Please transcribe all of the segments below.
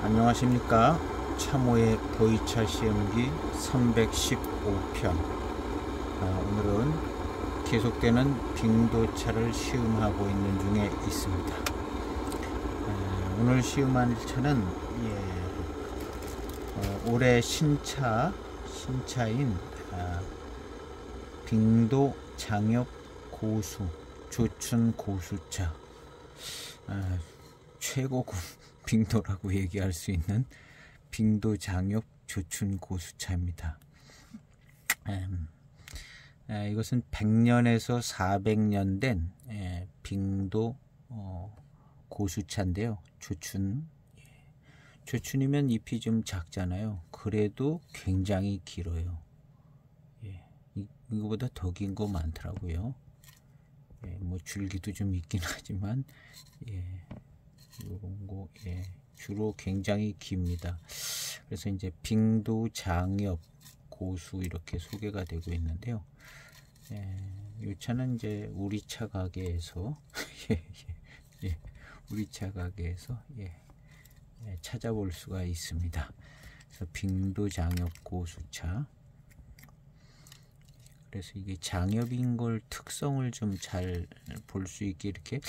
안녕하십니까. 참호의 보이차 시험기 315편. 오늘은 계속되는 빙도차를 시음하고 있는 중에 있습니다. 오늘 시음할 차는 올해 신차인 빙도 장엽 고수 조춘 고수차, 최고급 빙도라고 얘기할 수 있는 빙도 장엽 조춘 고수차입니다. 이것은 100년에서 400년 된 빙도 고수차인데요. 조춘이면 잎이 좀 작잖아요. 그래도 굉장히 길어요. 이거보다 더 긴 거 많더라고요. 뭐 줄기도 좀 있긴 하지만 이런 거 주로 굉장히 깁니다. 그래서 이제 빙도 장엽 고수 이렇게 소개가 되고 있는데요. 이 차는 이제 우리 차 가게에서 우리 차 가게에서 찾아볼 수가 있습니다. 그래서 빙도 장엽 고수차. 그래서 이게 장엽인 걸 특성을 좀 잘 볼 수 있게 이렇게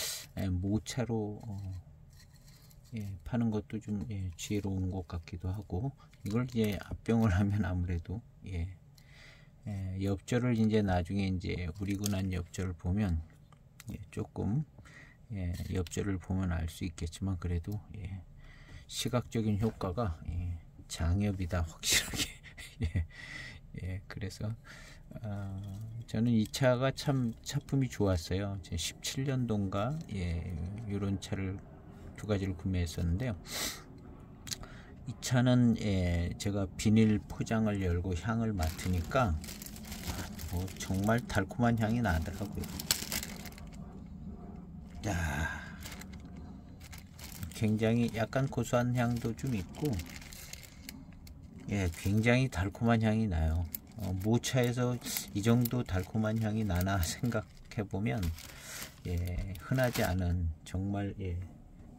모차로 파는 것도 좀 지혜로운 것 같기도 하고, 이걸 이제 압병을 하면 아무래도 엽절을 이제 나중에 이제 우리고 난 엽절을 보면 조금 엽절을 보면 알 수 있겠지만, 그래도 시각적인 효과가 장엽이다 확실하게. 그래서 저는 이 차가 참 차품이 좋았어요. 17년도인가 이런 차를 두 가지를 구매했었는데요. 이 차는 제가 비닐 포장을 열고 향을 맡으니까 정말 달콤한 향이 나더라고요. 굉장히 약간 고소한 향도 좀 있고, 굉장히 달콤한 향이 나요. 모차에서 이 정도 달콤한 향이 나나 생각해보면 흔하지 않은, 정말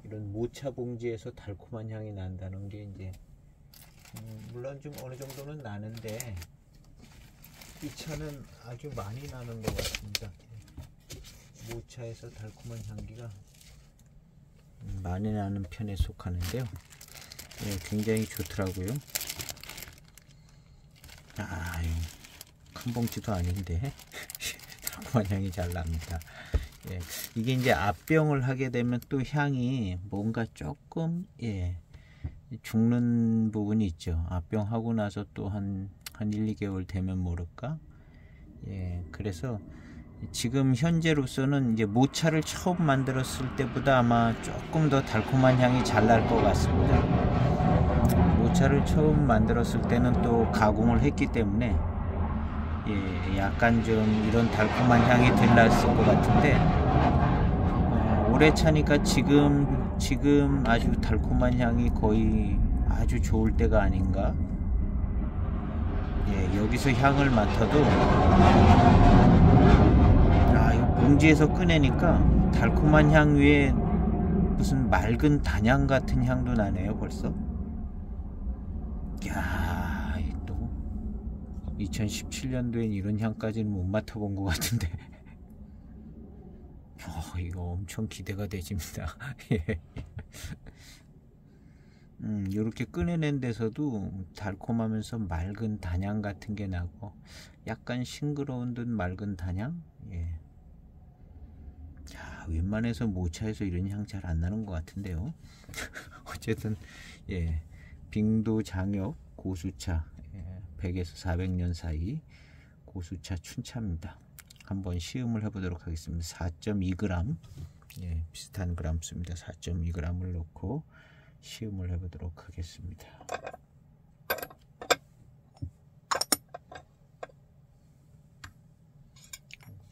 이런 모차 봉지에서 달콤한 향이 난다는 게 이제 물론 좀 어느 정도는 나는데, 이 차는 아주 많이 나는 것 같습니다. 모차에서 달콤한 향기가 많이 나는 편에 속하는데요. 굉장히 좋더라고요. 큰 봉지도 아닌데 달콤한 향이 잘 납니다. 이게 이제 압병을 하게 되면 또 향이 뭔가 조금 죽는 부분이 있죠. 압병하고 나서 또 한 1, 2개월 되면 모를까. 그래서 지금 현재로서는 이제 모차를 처음 만들었을 때보다 아마 조금 더 달콤한 향이 잘 날 것 같습니다. 모차를 처음 만들었을 때는 또 가공을 했기 때문에 약간 좀 이런 달콤한 향이 덜 났을 것 같은데, 올해 차니까 지금 아주 달콤한 향이 거의 아주 좋을 때가 아닌가. 여기서 향을 맡아도 이 봉지에서 꺼내니까 달콤한 향 위에 무슨 맑은 단향 같은 향도 나네요. 벌써. 또 2017년도엔 이런 향까지는 못 맡아본 것 같은데 이거 엄청 기대가 되집니다. 이렇게 꺼내낸 데서도 달콤하면서 맑은 단향 같은 게 나고, 약간 싱그러운 듯 맑은 단향. 웬만해서 모차에서 이런 향 잘 안 나는 것 같은데요. 어쨌든 빙도 장엽 고수차, 100에서 400년 사이 고수차 춘차입니다. 한번 시음을 해보도록 하겠습니다. 4.2g, 비슷한 그램 수입니다. 4.2g을 넣고 시음을 해보도록 하겠습니다.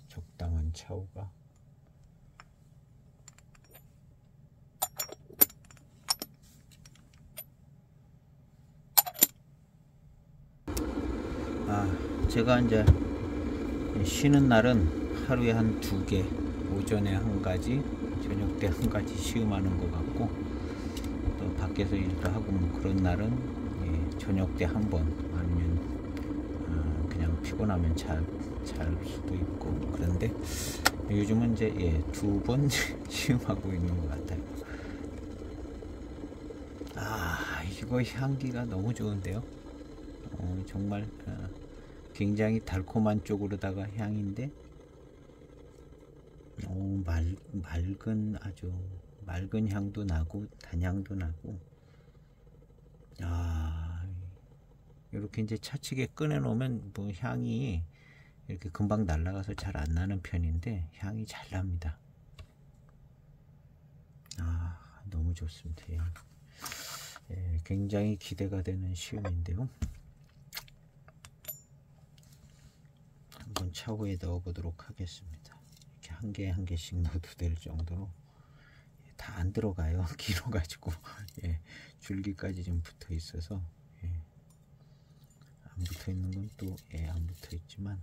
적당한 차후가. 제가 이제 쉬는 날은 하루에 한 2개, 오전에 한 가지, 저녁 때 한 가지 시음하는 것 같고, 또 밖에서 일도 하고 뭐 그런 날은 예, 저녁 때 한 번, 아니면 그냥 피곤하면 잘 수도 있고. 그런데 요즘은 이제 예, 2번 시음하고 있는 것 같아요. 이거 향기가 너무 좋은데요. 정말 굉장히 달콤한 쪽으로다가 향인데 맑은, 아주 맑은 향도 나고 단향도 나고. 이렇게 이제 차츰게 꺼내 놓으면 뭐 향이 이렇게 금방 날아가서 잘 안 나는 편인데 향이 잘 납니다. 너무 좋습니다. 예, 굉장히 기대가 되는 시음인데요. 한번 차후에 넣어 보도록 하겠습니다. 이렇게 한 개씩 넣어도 될 정도로. 다 안 들어가요. 길어 가지고. 예, 줄기까지 좀 붙어 있어서. 예, 안 붙어 있는 건 또 예, 안 붙어 있지만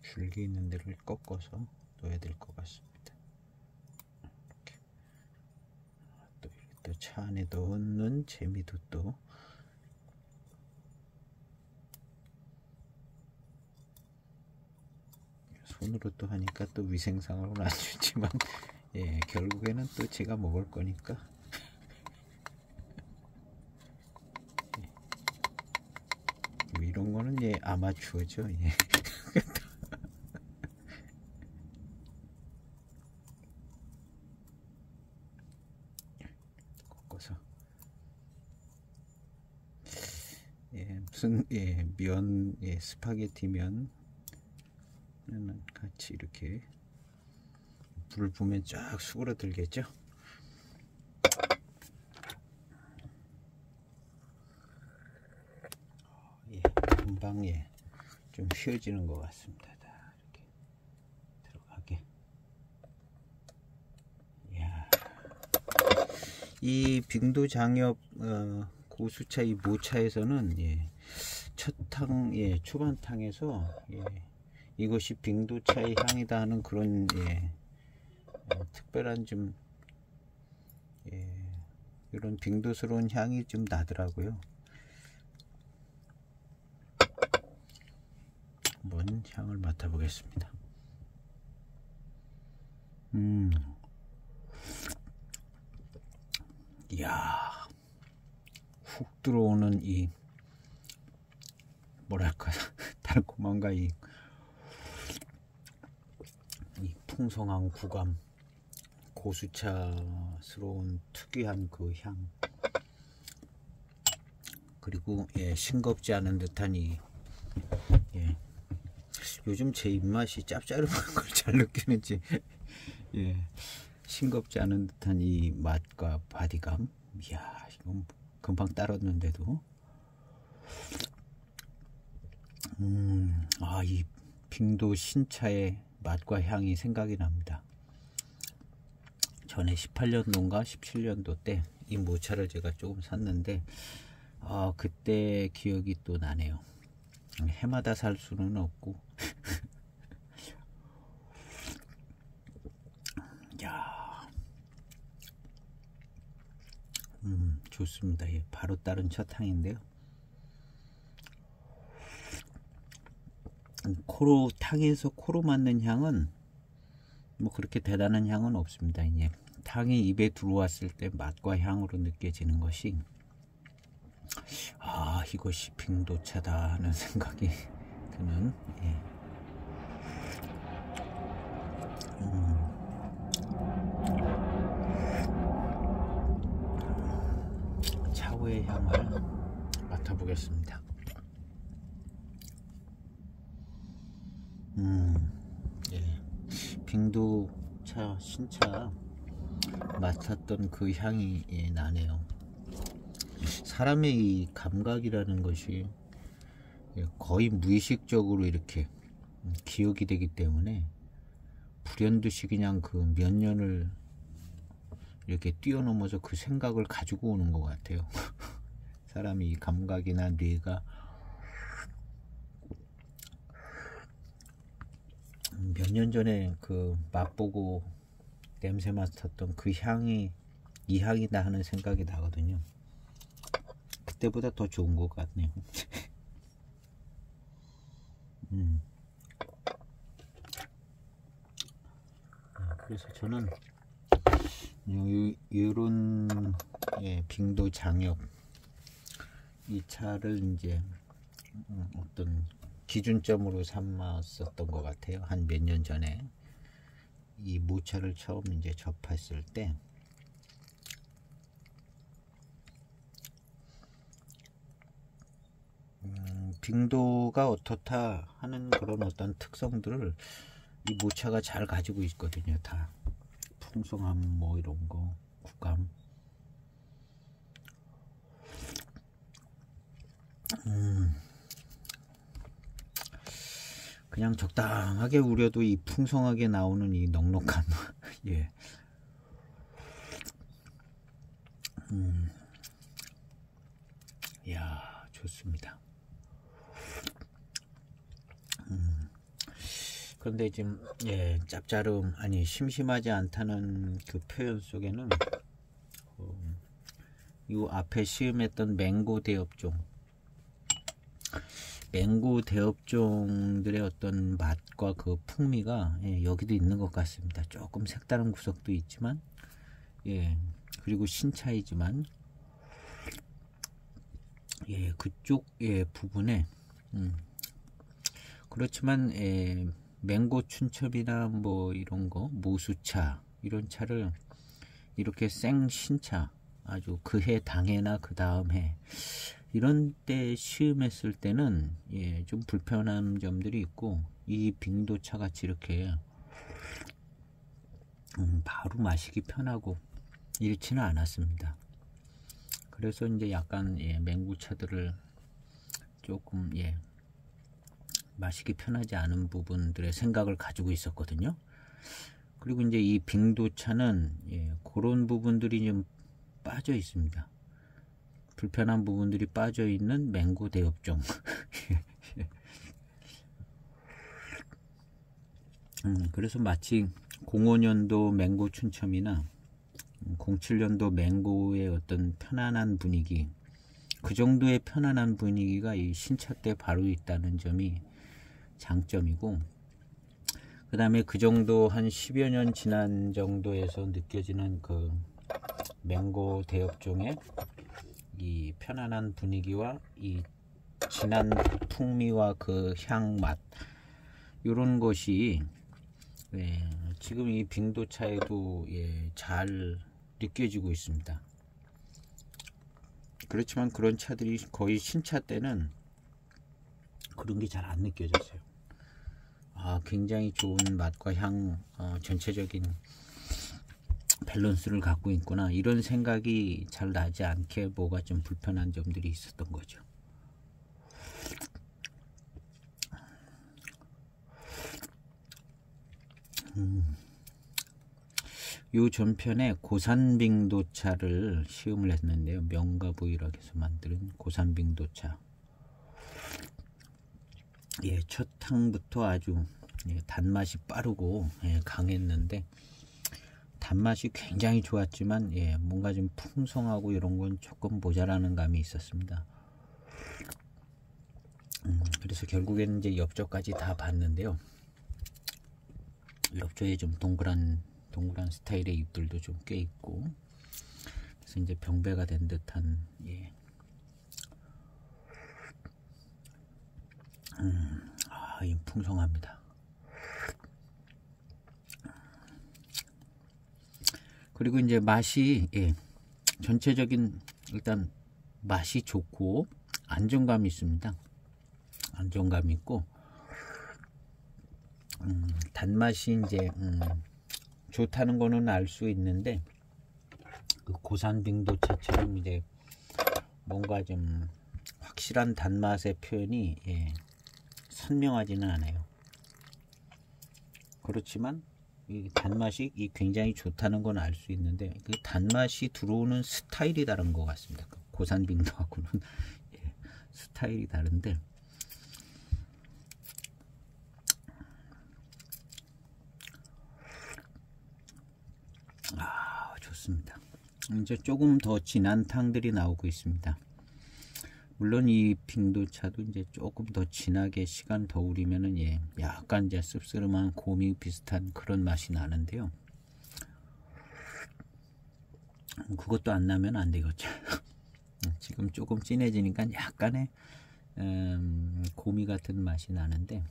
줄기 있는 데를 꺾어서 넣어야 될 것 같습니다. 이렇게. 또 차 안에 넣는 재미도 또 손으로 또 하니까 또 위생상으로는 안 좋지만 예, 결국에는 또 제가 먹을 거니까. 예. 뭐 이런 거는 예, 아마추어죠. 예. 꺾어서 예, 무슨 예, 면, 예, 스파게티 면은 같이 이렇게 불 부으면 쫙 수그러들겠죠. 예, 금방 예, 좀 휘어지는 것 같습니다. 이렇게 들어가게. 이야. 이 빙도장엽 고수차 이 모차에서는 예, 첫탕 예, 초반탕에서 예, 이것이 빙도차의 향이다 하는 그런 예, 특별한 좀 예, 이런 빙도스러운 향이 좀 나더라고요. 한번 향을 맡아보겠습니다. 이야, 훅 들어오는 이 뭐랄까 달콤함과 이 풍성한 구감, 고수차스러운 특유한 그 향, 그리고 예, 싱겁지 않은 듯한 이 예, 요즘 제 입맛이 짭짤한 걸 잘 느끼는지 예, 싱겁지 않은 듯한 이 맛과 바디감. 이야, 이건 금방 따랐는데도 이 빙도 신차의 맛과 향이 생각이 납니다. 전에 18년도인가 17년도 때 이 모차를 제가 조금 샀는데 그때 기억이 또 나네요. 해마다 살 수는 없고 야, 좋습니다. 예, 바로 따른 첫 향인데요. 탕에서 코로 맡는 향은 뭐 그렇게 대단한 향은 없습니다. 이제 탕이 입에 들어왔을 때 맛과 향으로 느껴지는 것이 이것이 빙도차다 하는 생각이 드는 예. 차후의 향을 맡아보겠습니다. 예. 빙도차 신차 맡았던 그 향이 예, 나네요. 사람의 이 감각이라는 것이 거의 무의식적으로 이렇게 기억이 되기 때문에 불현듯이 그냥 그 몇 년을 이렇게 뛰어넘어서 그 생각을 가지고 오는 것 같아요. 사람이 이 감각이나 뇌가 몇 년 전에 그 맛보고 냄새 맡았던 그 향이 이 향이다 하는 생각이 나거든요. 그때보다 더 좋은 것 같네요. 그래서 저는 이런 빙도 장엽 이 차를 이제 어떤 기준점으로 삼았었던 것 같아요. 한 몇 년 전에 이 모차를 처음 이제 접했을 때 빙도가 어떻다 하는 그런 어떤 특성들을 이 모차가 잘 가지고 있거든요. 다 풍성함 뭐 이런 거 국감 그냥 적당하게 우려도 이 풍성하게 나오는 이 넉넉함 예. 이야 좋습니다. 그런데 지금 짭짤음 아니 심심하지 않다는 그 표현 속에는 이 앞에 시음했던 맹고 대엽종 대엽종들의 어떤 맛과 그 풍미가 여기도 있는 것 같습니다. 조금 색다른 구석도 있지만 그리고 신차이지만 그쪽 부분에 그렇지만 맹고 춘첩이나 뭐 이런 거 모수차 이런 차를 이렇게 생 신차 아주 그해 당해나 그 다음 해 이런 때 시음했을 때는 좀 불편한 점들이 있고 이 빙도차 같이 이렇게 바로 마시기 편하고 이렇지는 않았습니다. 그래서 이제 약간 맹구차들을 조금 마시기 편하지 않은 부분들의 생각을 가지고 있었거든요. 그리고 이제 이 빙도차는 그런 부분들이 좀 빠져 있습니다. 불편한 부분들이 빠져 있는 맹고 대엽종. 그래서 마치 05년도 맹고 춘첨이나 07년도 맹고의 어떤 편안한 분위기, 그 정도의 편안한 분위기가 이 신차 때 바로 있다는 점이 장점이고, 그 다음에 그 정도 한 10여 년 지난 정도에서 느껴지는 그 맹고 대엽종의 이 편안한 분위기와 이 진한 풍미와 그 향맛 이런 것이 지금 이 빙도차에도 잘 느껴지고 있습니다. 그렇지만 그런 차들이 거의 신차 때는 그런 게 잘 안 느껴졌어요. 굉장히 좋은 맛과 향 전체적인 밸런스를 갖고 있구나 이런 생각이 잘 나지 않게 뭐가 좀 불편한 점들이 있었던 거죠. 요 전편에 고산빙도차를 시음을 했는데요. 명가부이락에서 만든 고산빙도차. 첫 향부터 아주 단맛이 빠르고 강했는데 단맛이 굉장히 좋았지만 뭔가 좀 풍성하고 이런 건 조금 모자라는 감이 있었습니다. 그래서 결국에는 이제 엽조까지 다 봤는데요. 엽조에 좀 동그란 스타일의 잎들도 좀 꽤 있고, 그래서 이제 병배가 된 듯한 풍성합니다. 그리고 이제 맛이 전체적인 일단 맛이 좋고 안정감이 있습니다. 안정감이 있고 단맛이 이제 좋다는 거는 알 수 있는데 그 고산빙도차처럼 이제 뭔가 좀 확실한 단맛의 표현이 선명하지는 않아요. 그렇지만 이 단맛이 굉장히 좋다는 건 알 수 있는데 그 단맛이 들어오는 스타일이 다른 것 같습니다. 고산빙도하고는 스타일이 다른데 좋습니다. 이제 조금 더 진한 탕들이 나오고 있습니다. 물론 이 빙도차도 이제 조금 더 진하게 시간 더 우리면은 약간 이제 씁쓸한 고미 비슷한 그런 맛이 나는데요. 그것도 안 나면 안 되겠죠. 지금 조금 진해지니까 약간의 고미 같은 맛이 나는데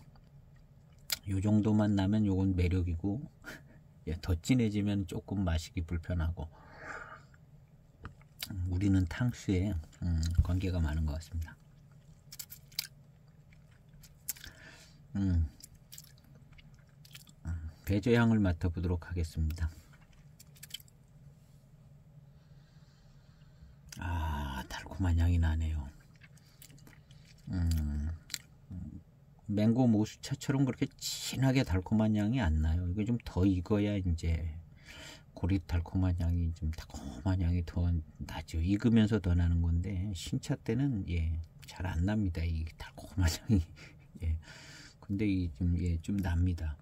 요 정도만 나면 요건 매력이고 더 진해지면 조금 마시기 불편하고 우리는 탕수에 관계가 많은 것 같습니다. 배저향을 맡아보도록 하겠습니다. 달콤한 향이 나네요. 맹고 모수차처럼 그렇게 진하게 달콤한 향이 안 나요. 이거 좀 더 익어야 이제 고릿 달콤한 향이 좀 달콤한 향이 더 나죠. 익으면서 더 나는 건데 신차 때는 잘 안 납니다. 이 달콤한 향이. 근데 이 좀 납니다.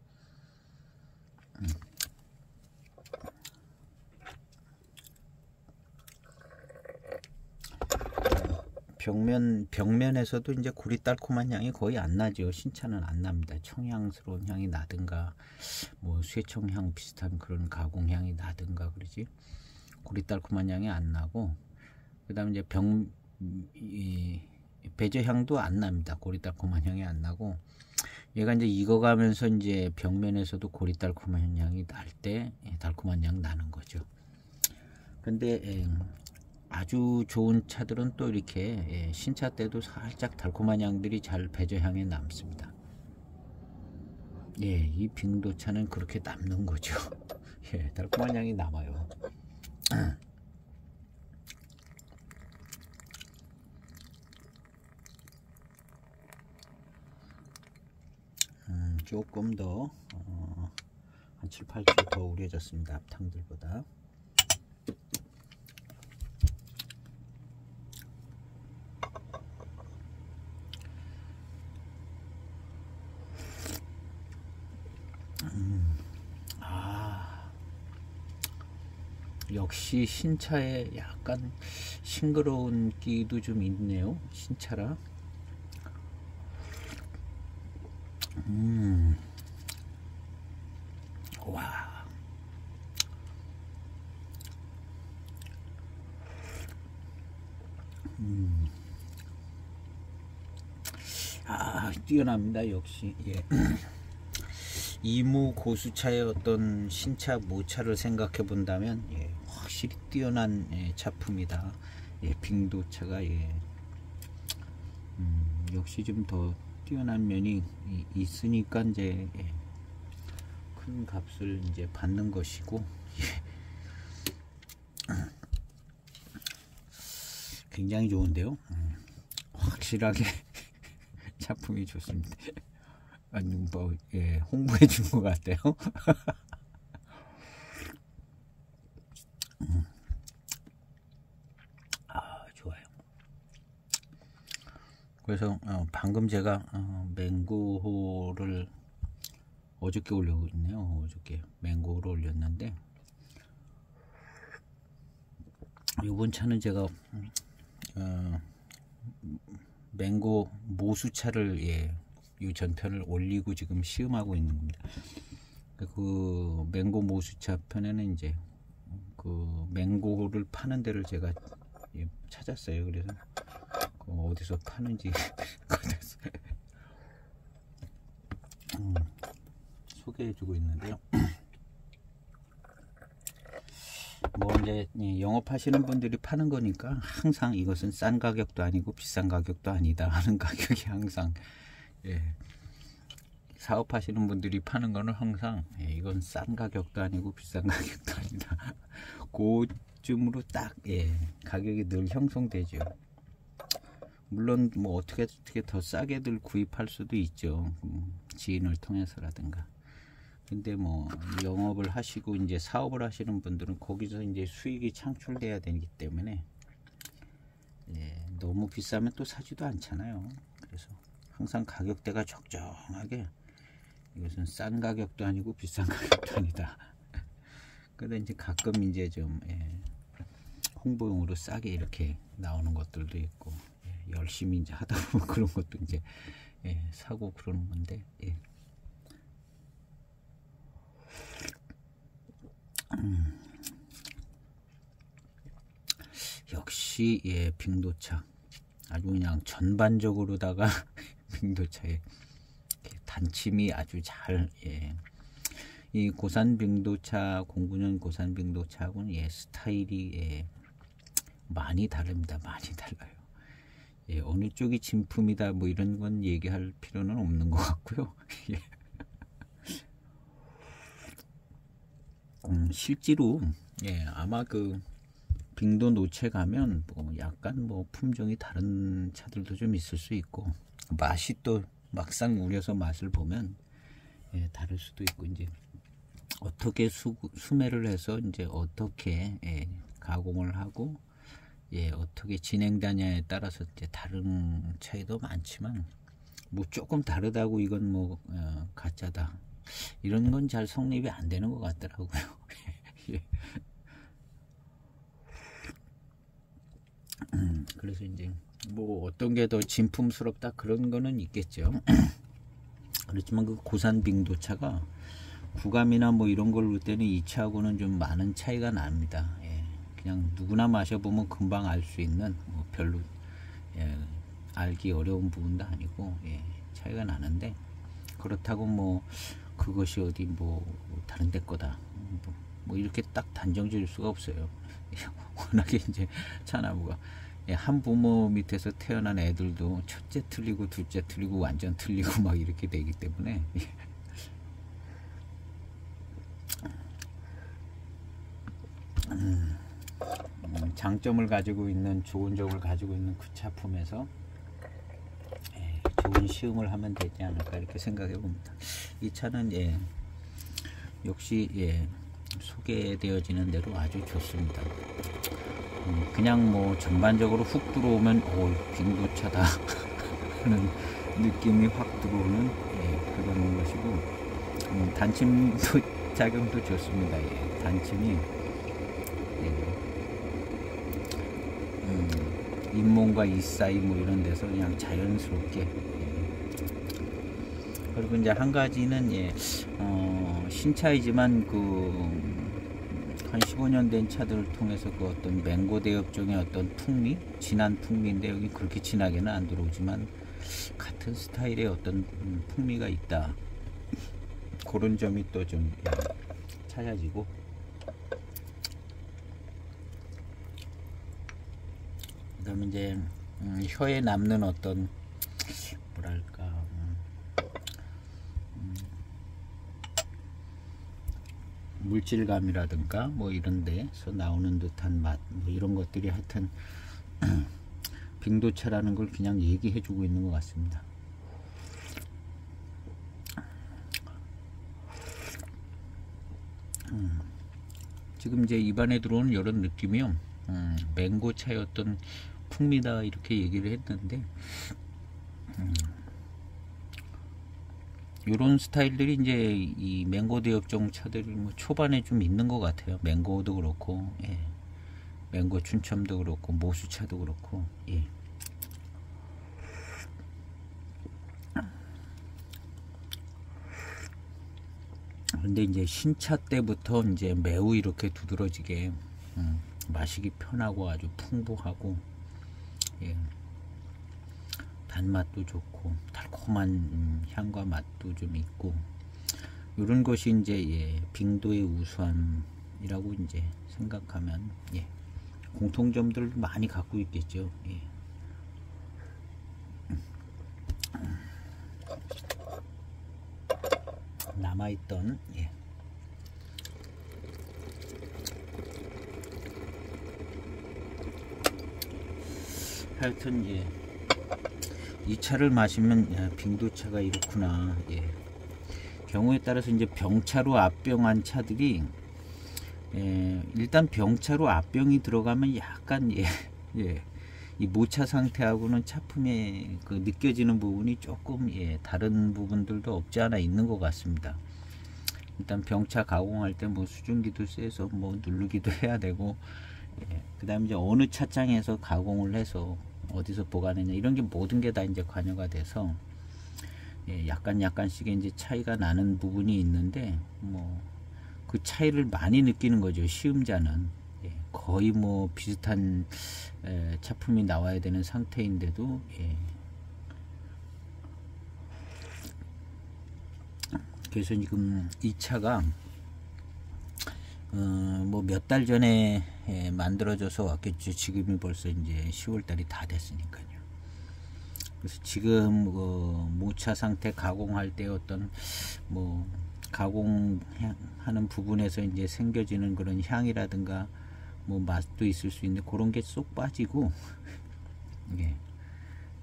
벽면에서도 이제 고릿 달콤한 향이 거의 안 나죠. 신차는 안 납니다. 청향스러운 향이 나든가 뭐 쇠청향 비슷한 그런 가공향이 나든가 그러지 고릿 달콤한 향이 안 나고, 그 다음에 이제 배저향도 안 납니다. 고릿 달콤한 향이 안 나고, 얘가 이제 익어가면서 이제 벽면에서도 고릿 달콤한 향이 날 때 달콤한 향 나는 거죠. 근데 아주 좋은 차들은 또 이렇게 신차 때도 살짝 달콤한 향들이 잘 배저향에 남습니다. 이 빙도차는 그렇게 남는 거죠. 달콤한 향이 남아요. 조금 더 한 7, 8초 더 우려졌습니다. 앞탕들보다. 역시 신차에 약간 싱그러운 끼도 좀 있네요. 신차라. 와. 뛰어납니다. 역시. 이무 고수차의 어떤 신차 모차를 생각해 본다면 확실히 뛰어난 차품이다. 빙도차가 역시 좀 더 뛰어난 면이 있으니까 이제 큰 값을 이제 받는 것이고, 굉장히 좋은데요. 확실하게 차품이 좋습니다. 아니 뭐 홍보해 준 것 같아요. 좋아요. 그래서 방금 제가 맹고호를 어저께 올리고 있네요. 어저께 맹고호를 올렸는데, 이번 차는 제가 맹고 모수차를 이 전편을 올리고 지금 시음하고 있는 겁니다. 그 맹고 모수차 편에는 이제 그 맹고를 파는 데를 제가 찾았어요. 그래서 어디서 파는지 소개해주고 있는데요. 뭐 이제 영업하시는 분들이 파는 거니까 항상 이것은 싼 가격도 아니고 비싼 가격도 아니다 하는 가격이 항상 사업하시는 분들이 파는 거는 항상 이건 싼 가격도 아니고 비싼 가격도 아니다. 그쯤으로 딱 가격이 늘 형성되죠. 물론 뭐 어떻게 더 싸게들 구입할 수도 있죠. 지인을 통해서라든가. 근데 뭐 영업을 하시고 이제 사업을 하시는 분들은 거기서 이제 수익이 창출돼야 되기 때문에 너무 비싸면 또 사지도 않잖아요. 그래서 항상 가격대가 적정하게, 이것은 싼 가격도 아니고 비싼 가격도 아니다. 근데 이제 가끔 이제 좀 홍보용으로 싸게 이렇게 나오는 것들도 있고, 열심히 이제 하다 보면 그런 것도 이제 사고 그러는 건데, 역시 빙도차 아주 그냥 전반적으로다가 빙도차에 단침이 아주 잘, 이 고산 빙도차, 09년 고산 빙도차하고는 스타일이 많이 다릅니다. 많이 달라요. 어느 쪽이 진품이다 뭐 이런 건 얘기할 필요는 없는 것 같고요. 실제로 아마 그 빙도 노체 가면 뭐 약간 뭐 품종이 다른 차들도 좀 있을 수 있고, 맛이 또 막상 우려서 맛을 보면 다를 수도 있고, 이제 어떻게 수매를 해서 이제 어떻게 가공을 하고 어떻게 진행되냐에 따라서 이제 다른 차이도 많지만, 뭐 조금 다르다고 이건 뭐 가짜다 이런 건 잘 성립이 안 되는 것 같더라고요. 그래서 이제 뭐 어떤 게 더 진품스럽다 그런 거는 있겠죠. 그렇지만 그 고산 빙도차가 구감이나 뭐 이런 걸 볼 때는 이 차하고는 좀 많은 차이가 납니다. 그냥 누구나 마셔보면 금방 알 수 있는, 뭐 별로 알기 어려운 부분도 아니고 차이가 나는데, 그렇다고 뭐 그것이 어디 뭐 다른 데 거다 뭐 이렇게 딱 단정 지을 수가 없어요. 워낙에 이제 차나무가 한 부모 밑에서 태어난 애들도 첫째 틀리고 둘째 틀리고 완전 틀리고 막 이렇게 되기 때문에 장점을 가지고 있는, 좋은 점을 가지고 있는 그 차품에서 좋은 시음을 하면 되지 않을까 이렇게 생각해 봅니다. 이 차는 역시 소개되어지는 대로 아주 좋습니다. 그냥 뭐 전반적으로 훅 들어오면 빙도차다 하는 느낌이 확 들어오는 그런 것이고, 단침도 작용도 좋습니다. 단침이 잇몸과 이 사이 뭐 이런 데서 그냥 자연스럽게. 그리고 이제 한 가지는 신차이지만 그 한 15년 된 차들을 통해서 그 어떤 맹고 대엽종의 어떤 풍미, 진한 풍미인데 여기 그렇게 진하게는 안 들어오지만 같은 스타일의 어떤 풍미가 있다. 그런 점이 또 좀 찾아지고, 그다음에 이제 혀에 남는 어떤 뭐랄까 물질감이라든가 뭐 이런 데서 나오는 듯한 맛, 뭐 이런 것들이 하여튼 빙도차라는 걸 그냥 얘기해 주고 있는 것 같습니다. 지금 이제 입안에 들어오는 이런 느낌이요, 맹고차의 어떤 풍미다 이렇게 얘기를 했는데, 이런 스타일들이 이제 이 맹고 대엽종 차들이 뭐 초반에 좀 있는 것 같아요. 맹고도 그렇고, 맹고 춘첨도 그렇고, 모수차도 그렇고, 근데 이제 신차 때부터 이제 매우 이렇게 두드러지게 마시기 편하고 아주 풍부하고, 단맛도 좋고 달콤한 향과 맛도 좀 있고, 이런 것이 이제 빙도의 우수함이라고 이제 생각하면 공통점들을 많이 갖고 있겠죠. 남아있던 하여튼 이 차를 마시면 빙도차가 이렇구나. 경우에 따라서 이제 병차로 앞병한 차들이 일단 병차로 앞병이 들어가면 약간 이 모차 상태하고는 차품에 그 느껴지는 부분이 조금 다른 부분들도 없지 않아 있는 것 같습니다. 일단 병차 가공할 때 뭐 수증기도 쐬서 뭐 누르기도 해야 되고, 예, 그 다음에 이제 어느 차장에서 가공을 해서 어디서 보관했냐 이런 게 모든 게 다 이제 관여가 돼서, 예, 약간씩의 이제 차이가 나는 부분이 있는데, 뭐 그 차이를 많이 느끼는 거죠, 시음자는. 예, 거의 뭐 비슷한 차품이 나와야 되는 상태인데도, 예. 그래서 지금 이 차가 뭐 몇 달 전에 만들어져서 왔겠죠. 지금이 벌써 이제 10월 달이 다 됐으니까요. 그래서 지금 모차 상태 가공할 때 어떤 뭐 가공하는 부분에서 이제 생겨지는 그런 향이라든가 뭐 맛도 있을 수 있는데 그런 게 쏙 빠지고, 예,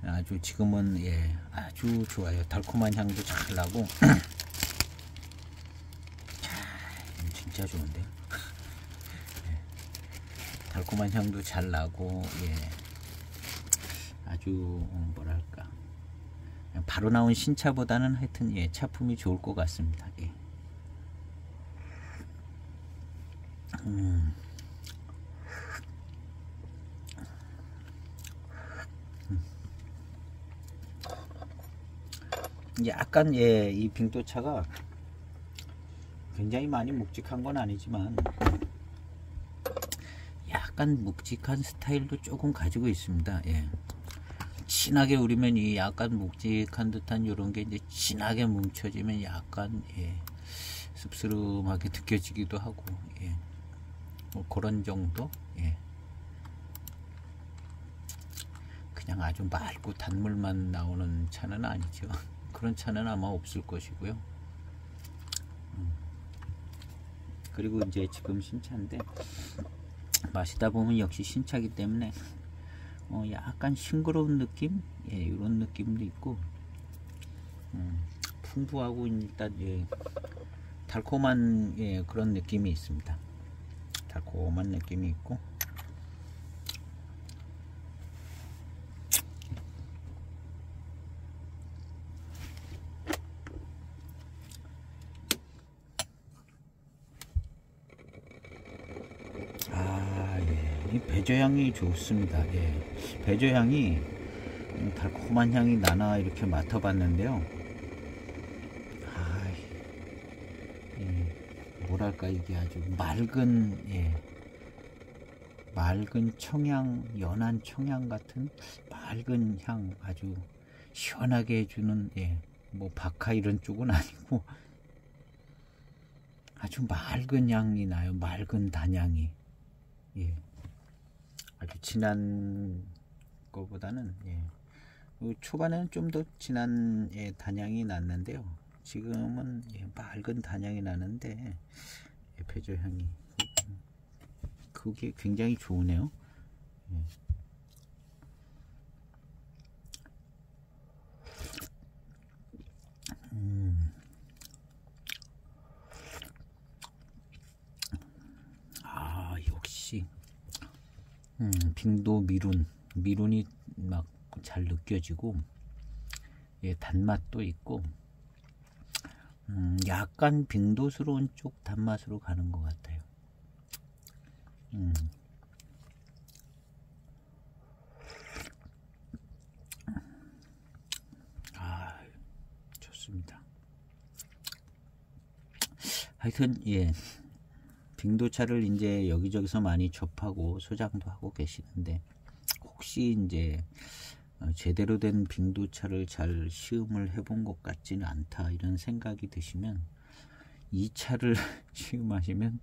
아주 지금은, 예, 아주 좋아요. 달콤한 향도 잘 나고 진짜 좋은데. 예, 달콤한 향도 잘 나고, 예, 아주 뭐랄까, 바로 나온 신차보다는 하여튼, 예, 차품이 좋을 것 같습니다. 예. 약간, 예, 이 빙도차가 굉장히 많이 묵직한 건 아니지만 약간 묵직한 스타일도 조금 가지고 있습니다. 예. 진하게 우리면 이 약간 묵직한 듯한 요런 게 이제 진하게 뭉쳐지면 약간, 예, 씁쓸하게 느껴지기도 하고, 예, 뭐 그런 정도. 예. 그냥 아주 맑고 단물만 나오는 차는 아니죠. 그런 차는 아마 없을 것이고요. 그리고 이제 지금 신차인데 마시다 보면 역시 신차기 때문에 약간 싱그러운 느낌, 예, 이런 느낌도 있고, 풍부하고 일단, 예, 달콤한, 예, 그런 느낌이 있습니다. 달콤한 느낌이 있고, 이 배저향이 좋습니다. 예, 배저향이 달콤한 향이 나나 이렇게 맡아봤는데요. 뭐랄까, 이게 아주 맑은, 예, 맑은 청향, 연한 청향 같은 맑은 향, 아주 시원하게 해주는, 예, 뭐 박하 이런 쪽은 아니고 아주 맑은 향이 나요. 맑은 단향이. 예. 아주 진한 거보다는, 예, 초반에는 좀 더 진한, 예, 단향이 났는데요. 지금은, 예, 맑은 단향이 나는데, 예, 배조 향이 그게 굉장히 좋으네요. 예. 역시 빙도 미룬이 막 잘 느껴지고, 예, 단맛도 있고, 약간 빙도스러운 쪽 단맛으로 가는 것 같아요. 좋습니다. 하여튼, 예, 빙도차를 이제 여기저기서 많이 접하고 소장도 하고 계시는데, 혹시 이제 제대로 된 빙도차를 잘 시음을 해본 것 같지는 않다 이런 생각이 드시면 이 차를 시음하시면,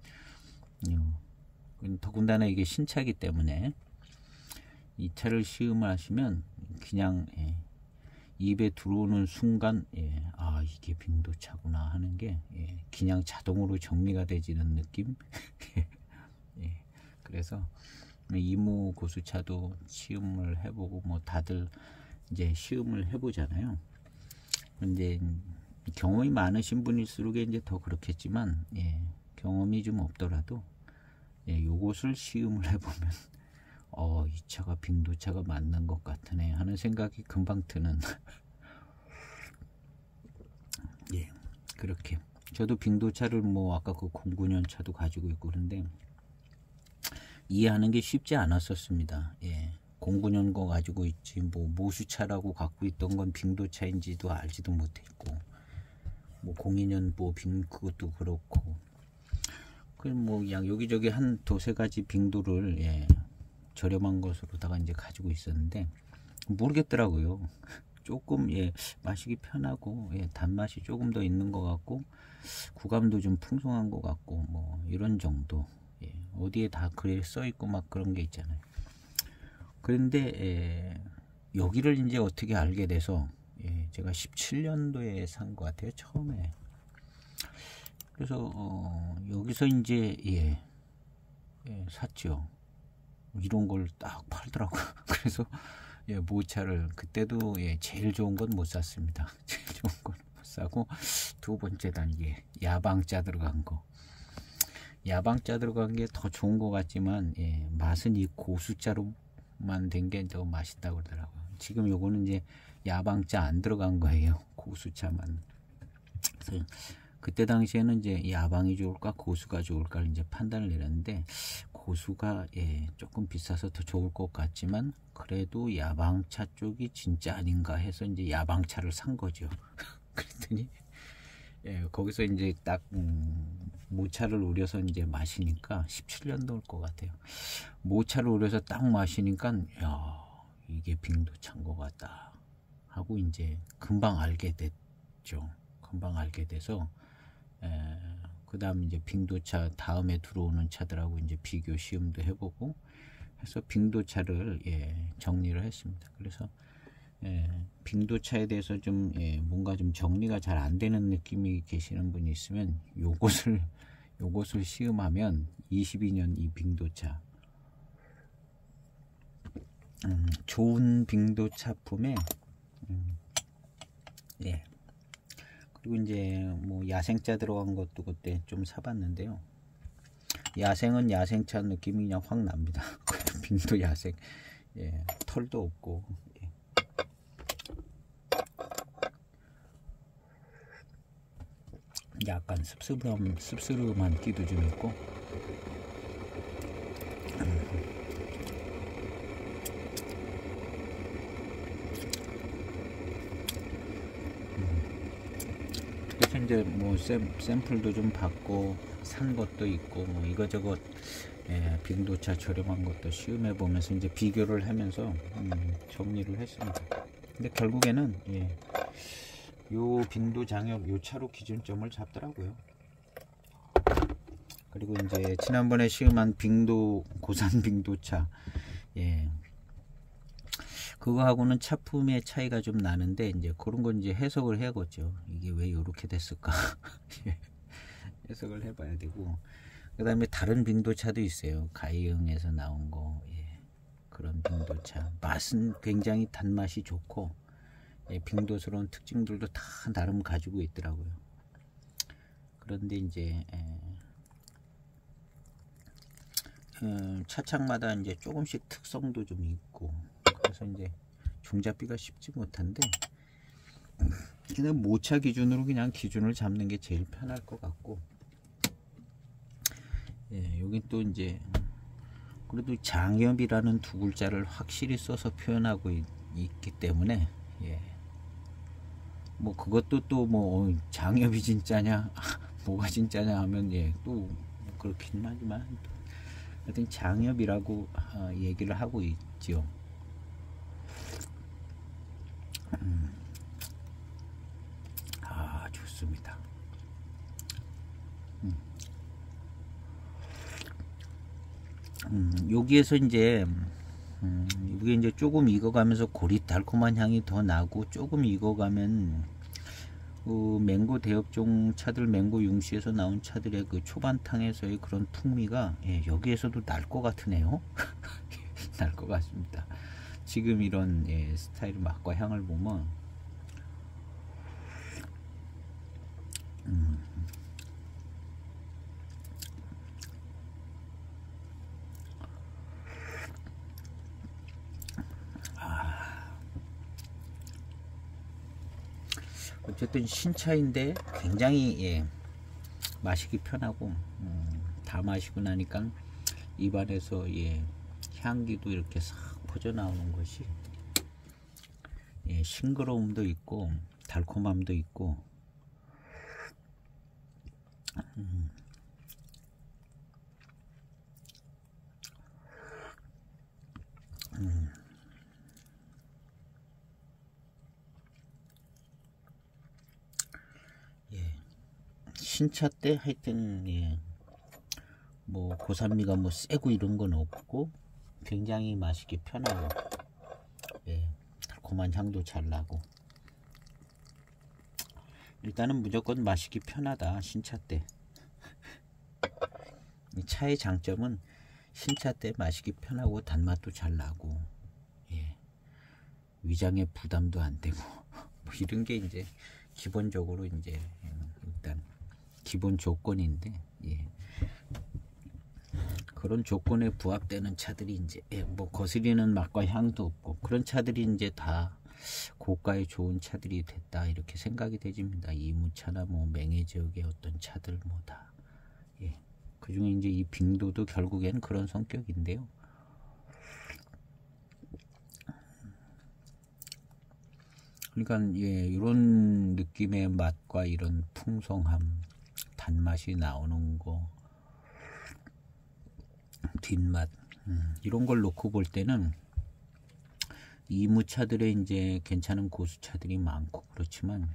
더군다나 이게 신차기 때문에 이 차를 시음을 하시면 그냥, 예, 입에 들어오는 순간, 예, 이게 빙도차구나 하는 게, 예, 그냥 자동으로 정리가 되지는 느낌. 예, 그래서 이무 고수차도 시음을 해보고 뭐 다들 이제 시음을 해보잖아요. 근데 경험이 많으신 분일수록 이제 더 그렇겠지만, 예, 경험이 좀 없더라도, 예, 요것을 시음을 해보면 이 차가 빙도차가 맞는 것 같으네 하는 생각이 금방 드는 예, 그렇게 저도 빙도차를 뭐 아까 그 09년 차도 가지고 있고 그런데 이해하는 게 쉽지 않았었습니다. 예. 09년 거 가지고 있지 뭐 모수차라고 갖고 있던 건 빙도차인지도 알지도 못했고 뭐 02년 뭐 그것도 그렇고 그 뭐 그냥 여기저기 한 두세 가지 빙도를 예. 저렴한 것으로다가 이제 가지고 있었는데 모르겠더라고요. 조금 예 마시기 편하고 예 단맛이 조금 더 있는 것 같고 구감도 좀 풍성한 것 같고 뭐 이런 정도. 예, 어디에 다 글에 써 있고 막 그런 게 있잖아요. 그런데 예, 여기를 이제 어떻게 알게 돼서 예, 제가 17년도에 산 것 같아요 처음에. 그래서 여기서 이제 예, 샀죠. 이런 걸 딱 팔더라고요. 그래서 예, 모차를 그때도 예, 제일 좋은 건 못 샀습니다. 제일 좋은 건 못 사고 두 번째 단계 야방자 들어간 거. 야방자 들어간 게 더 좋은 것 같지만 예, 맛은 이 고수자로만 된 게 더 맛있다고 그러더라고요. 지금 요거는 이제 야방자 안 들어간 거예요. 고수차만. 그래서 그때 당시에는 이제 야방이 좋을까 고수가 좋을까 이제 판단을 내렸는데 고수가 예, 조금 비싸서 더 좋을 것 같지만 그래도 야방차 쪽이 진짜 아닌가 해서 이제 야방차를 산 거죠. 그랬더니 예, 거기서 이제 딱 모차를 우려서 이제 마시니까 17년도일 것 같아요. 모차를 우려서 딱 마시니까 야 이게 빙도차인 것 같다 하고 이제 금방 알게 됐죠. 금방 알게 돼서 그 다음 이제 빙도차 다음에 들어오는 차들하고 이제 비교 시험도 해보고 해서 빙도차를 예, 정리를 했습니다. 그래서 빙도차에 대해서 좀 뭔가 좀 정리가 잘 안 되는 느낌이 계시는 분이 있으면 요것을 시음하면 22년 이 빙도차 좋은 빙도차품에 예. 그리고 이제 뭐 야생차 들어간 것도 그때 좀 사봤는데요. 야생은 야생차 느낌이 그냥 확 납니다. 빙도 야생, 예, 털도 없고, 예. 약간 씁쓸한 기도 좀 있고. 그래서 이제 뭐 샘플도 좀 받고 산 것도 있고 뭐 이거저것 예, 빙도차 저렴한 것도 시음해 보면서 이제 비교를 하면서 정리를 했습니다. 근데 결국에는 예, 요 빙도 장엽 요 차로 기준점을 잡더라고요. 그리고 이제 지난번에 시음한 빙도 고산 빙도차 예. 그거하고는 차품의 차이가 좀 나는데 이제 그런 건 이제 해석을 해야겠죠. 이게 왜 이렇게 됐을까? 해석을 해봐야 되고 그 다음에 다른 빙도차도 있어요. 가이응에서 나온 거 예, 그런 빙도차 맛은 굉장히 단맛이 좋고 예, 빙도스러운 특징들도 다 나름 가지고 있더라고요. 그런데 이제 차창마다 이제 조금씩 특성도 좀 있고 그래서 이제 종잡기가 쉽지 못한데 그냥 모차 기준으로 그냥 기준을 잡는 게 제일 편할 것 같고 예, 여기 또 이제 그래도 장엽이라는 두 글자를 확실히 써서 표현하고 있기 때문에 예, 뭐 그것도 또 뭐 장엽이 진짜냐 뭐가 진짜냐 하면 예, 또 그렇긴 하지만 하여튼 장엽이라고 얘기를 하고 있죠. 아 좋습니다. 여기에서 이제 이게 이제 조금 익어가면서 고릿 달콤한 향이 더 나고 조금 익어가면 맹고 대엽종 차들 맹고 융시에서 나온 차들의 그 초반탕에서의 그런 풍미가 예, 여기에서도 날 것 같으네요. 날 것 같습니다. 지금 이런 예, 스타일 맛과 향을 보면 어쨌든 신차인데 굉장히 예, 마시기 편하고 다 마시고 나니까 입안에서 향기도 이렇게 싹 퍼져 나오는 것이 싱그러움도 있고 달콤함도 있고 신차 때 하여튼 뭐 고산미가 뭐 세고 이런 건 없고 굉장히 마시기 편하고 달콤한 향도 잘 나고 일단은 무조건 마시기 편하다. 신차 때 이 차의 장점은 신차 때 마시기 편하고 단맛도 잘 나고 위장에 부담도 안 되고 뭐 이런 게 이제 기본적으로 이제 일단 기본 조건인데 그런 조건에 부합되는 차들이 이제 뭐 거스리는 맛과 향도 없고 그런 차들이 이제 다 고가의 좋은 차들이 됐다 이렇게 생각이 되집니다. 이무차나 뭐 맹해 지역의 어떤 차들 뭐다 그 중에 이제 이 빙도도 결국엔 그런 성격인데요. 그러니까 이런 느낌의 맛과 이런 풍성함, 단맛이 나오는 거, 뒷맛 이런 걸 놓고 볼 때는 이무차들의 이제 괜찮은 고수차들이 많고 그렇지만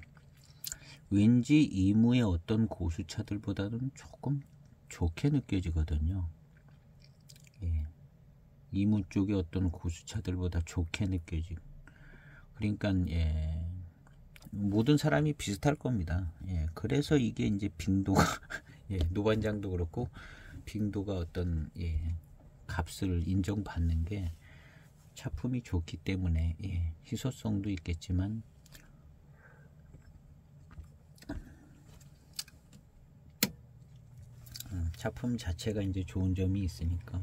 왠지 이무의 어떤 고수차들보다는 조금 좋게 느껴지거든요. 이무 쪽의 어떤 고수차들보다 좋게 느껴지고 그러니까 모든 사람이 비슷할 겁니다. 그래서 이게 이제 빙도가 노반장도 그렇고 빙도가 어떤 값을 인정받는 게 차품이 좋기 때문에 희소성도 있겠지만 차품 자체가 이제 좋은 점이 있으니까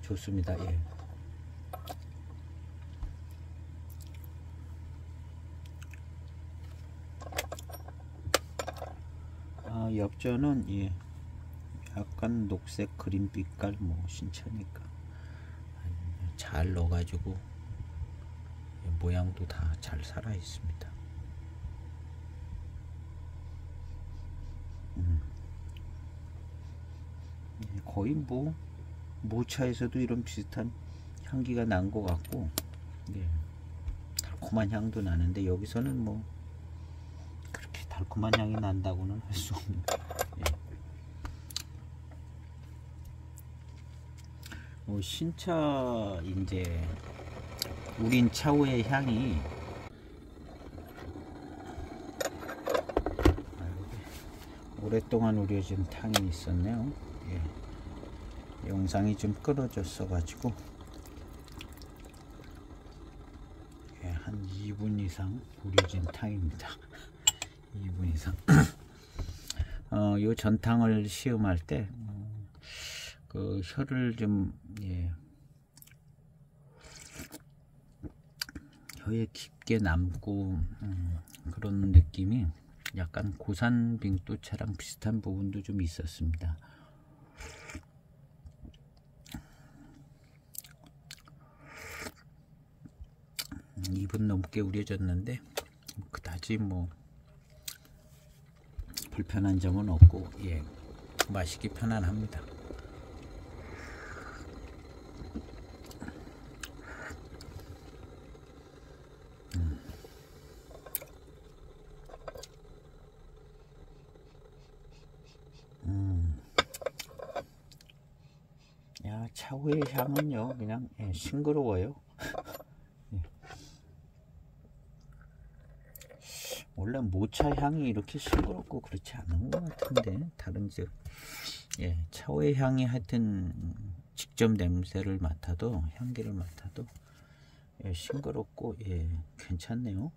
좋습니다. 엽전은 약간 녹색 그린빛깔 뭐 신차니까 잘 넣어가지고 모양도 다 잘 살아 있습니다. 거의 뭐 모차에서도 이런 비슷한 향기가 난 것 같고 달콤한 향도 나는데 여기서는 뭐 그렇게 달콤한 향이 난다고는 할 수 없는 신차 이제 우린 차후의 향이 오랫동안 우려진 탕이 있었네요. 영상이 좀 끊어졌어 가지고 한 2분 이상 우려진 탕입니다. 2분 이상. 요 전탕을 시음할 때 그 혀를 좀 혀에 깊게 남고 그런 느낌이 약간 고산 빙도차랑 비슷한 부분도 좀 있었습니다. 2분 넘게 우려졌는데 그다지 뭐 불편한 점은 없고 마시기 편안합니다. 차후의 향은요 그냥 싱그러워요. 원래 모차 향이 이렇게 싱그럽고 그렇지 않은 것 같은데 다른 즉 차후의 향이 하여튼 직접 냄새를 맡아도 향기를 맡아도 싱그럽고 괜찮네요.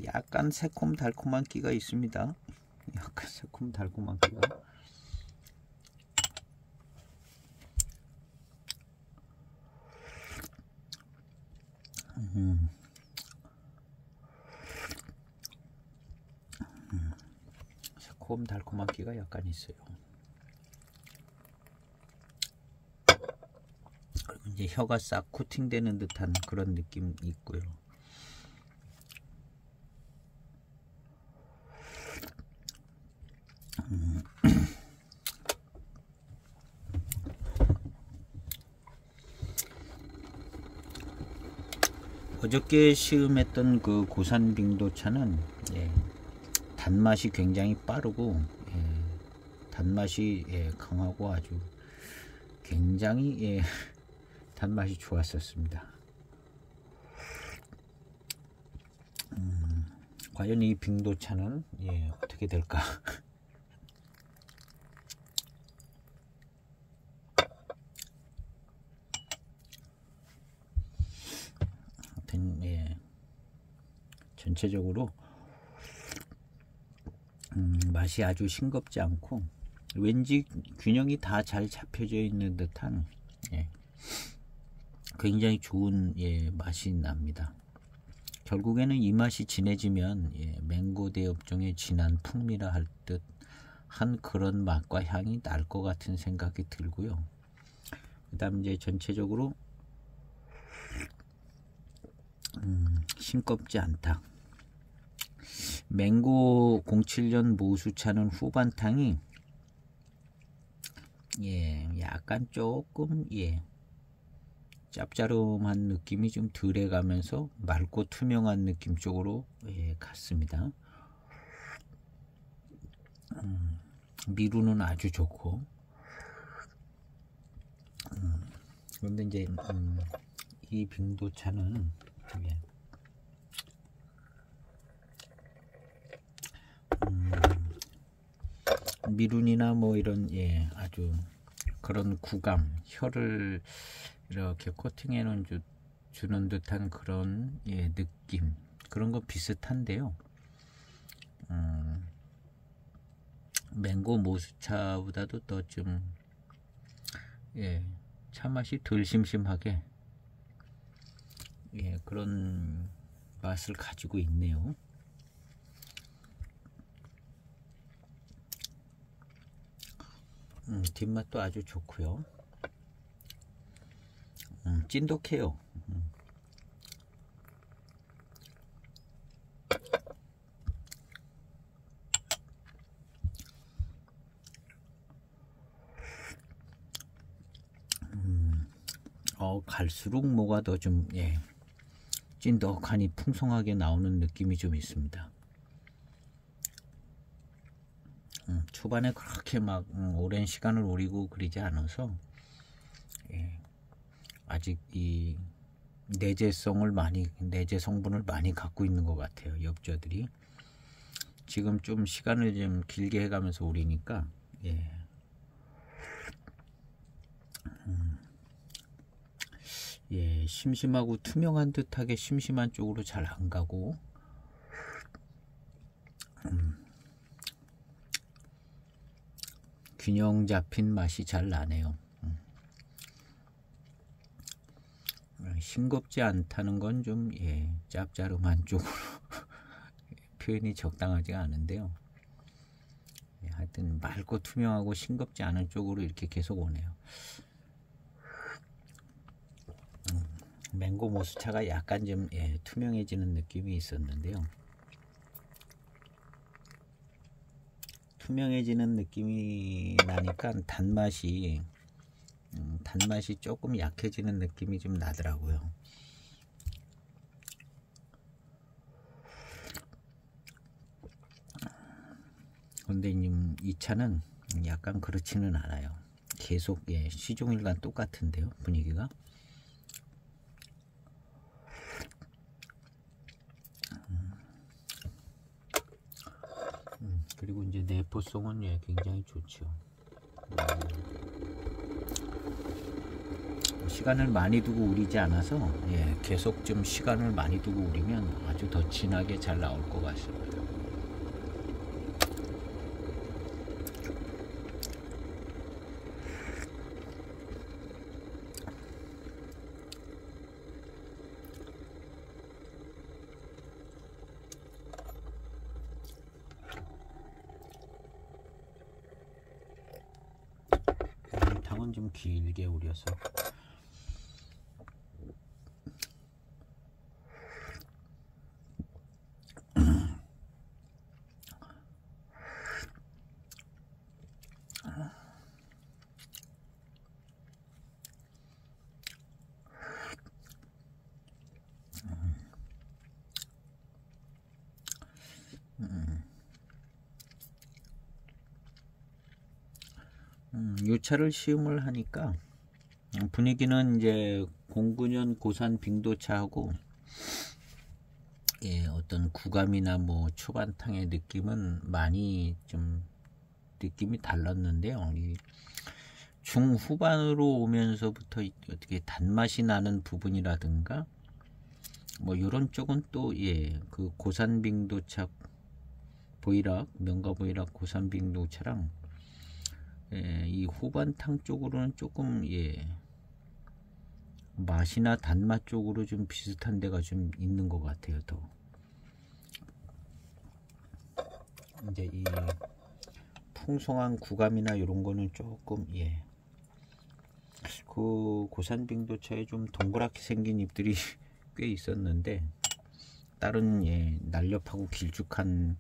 약간 새콤달콤한 끼가 있습니다. 약간 새콤달콤한 끼가 새콤 달콤한 기가 약간 있어요. 그리고 이제 혀가 싹 코팅되는 듯한 그런 느낌이 있고요. 어저께 시음했던 그 고산 빙도차는 단맛이 굉장히 빠르고 단맛이 강하고 아주 굉장히 단맛이 좋았었습니다. 과연 이 빙도차는 어떻게 될까? 전체적으로 맛이 아주 싱겁지 않고 왠지 균형이 다 잘 잡혀져 있는 듯한 굉장히 좋은 맛이 납니다. 결국에는 이 맛이 진해지면 맹고 대엽종의 진한 풍미라 할 듯 한 그런 맛과 향이 날 것 같은 생각이 들고요. 그 다음 이제 전체적으로 싱겁지 않다. 맹고 07년 모수차는 후반탕이 약간 조금 짭짤한 느낌이 좀 덜해가면서 맑고 투명한 느낌 쪽으로 갔습니다. 미루는 아주 좋고 그런데 이제 이 빙도차는 미룬이나 뭐 이런 아주 그런 구감, 혀를 이렇게 코팅해 놓은 주는 듯한 그런 느낌, 그런 거 비슷한데요. 맹고 모수차보다도 더 좀 차맛이 덜 심심하게 그런 맛을 가지고 있네요. 뒷맛도 아주 좋고요. 찐득해요. 갈수록 뭐가 더 좀 찐득하니 풍성하게 나오는 느낌이 좀 있습니다. 초반에 그렇게 막 오랜 시간을 우리고 그러지 않아서 아직 이 내재 성분을 많이 갖고 있는 것 같아요. 엽저들이 지금 좀 시간을 좀 길게 해가면서 우리니까 심심하고 투명한 듯하게 심심한 쪽으로 잘 안 가고 균형 잡힌 맛이 잘 나네요. 싱겁지 않다는 건 좀 짭짤한 쪽으로 표현이 적당하지가 않은데요. 하여튼 맑고 투명하고 싱겁지 않은 쪽으로 이렇게 계속 오네요. 맹고 모수차가 약간 좀 투명해지는 느낌이 있었는데요. 투명해지는 느낌이 나니까 단맛이 조금 약해지는 느낌이 좀 나더라고요. 근데 이 차는 약간 그렇지는 않아요. 계속 시종일관 똑같은데요, 분위기가. 그리고 이제 내포성은 굉장히 좋죠. 시간을 많이 두고 우리지 않아서 계속 좀 시간을 많이 두고 우리면 아주 더 진하게 잘 나올 것 같습니다. 탕은 좀 길게 우려서. 요 차를 시음을 하니까 분위기는 이제 09년 고산 빙도차하고 예, 어떤 구감이나 뭐 초반탕의 느낌은 많이 좀 느낌이 달랐는데요. 이 중후반으로 오면서부터 어떻게 단맛이 나는 부분이라든가 뭐 이런 쪽은 또 예, 그 고산 빙도차 보이락 명가 보이락 고산 빙도차랑 예, 이 후반탕 쪽으로는 조금 예, 맛이나 단맛 쪽으로 좀 비슷한 데가 좀 있는 것 같아요. 더 이제 이 풍성한 구감이나 이런 거는 조금 예, 그 고산 빙도차에 좀 동그랗게 생긴 잎들이 꽤 있었는데 다른 예, 날렵하고 길쭉한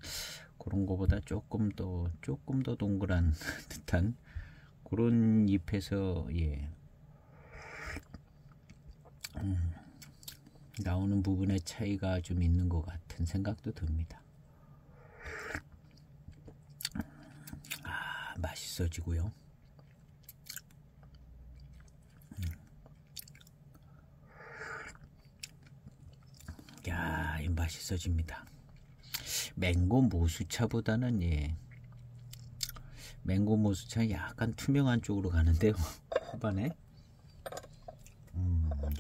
그런 거보다 조금 더 동그란 듯한 그런 잎에서 예, 나오는 부분의 차이가 좀 있는 것 같은 생각도 듭니다. 맛있어지고요. 야, 맛있어집니다. 맹고 모수차보다는 예, 맹고 모수차 약간 투명한 쪽으로 가는데요. 후반에